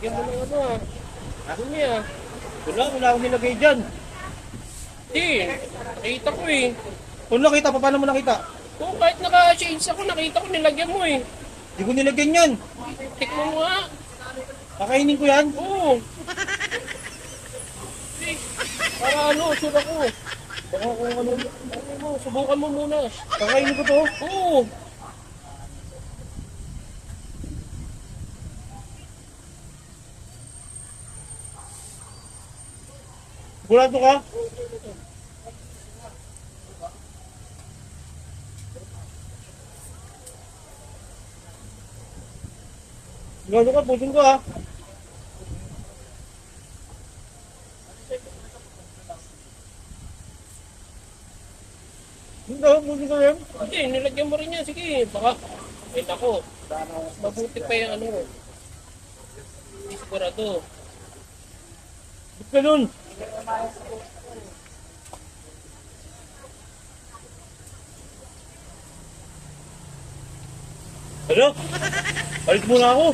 Lagyan mo ng ano ah. Dumi ah. Wala akong nilagay dyan. Hindi, nakita ko eh. Kung nakita, paano mo nakita? Oo, kahit naka-shades ako, nakita ko nilagyan mo eh. Hindi ko nilagyan yan. Tikman mo nga. Kakainin ko yan. Oo. Para ano, sure ako. Baka kung ano. Ano mo, subukan mo muna. Kakainin ko to. Oo. Sigurado ka? Sigurado ka, pusin ko ha. Hindi, pusin ko yan. Hindi, nilagyan mo rin yan. Sige, baka. Wait ako. Mabuti pa yung ano. Hindi sigurado. Ba't ganun? Ano? Balik muna ako.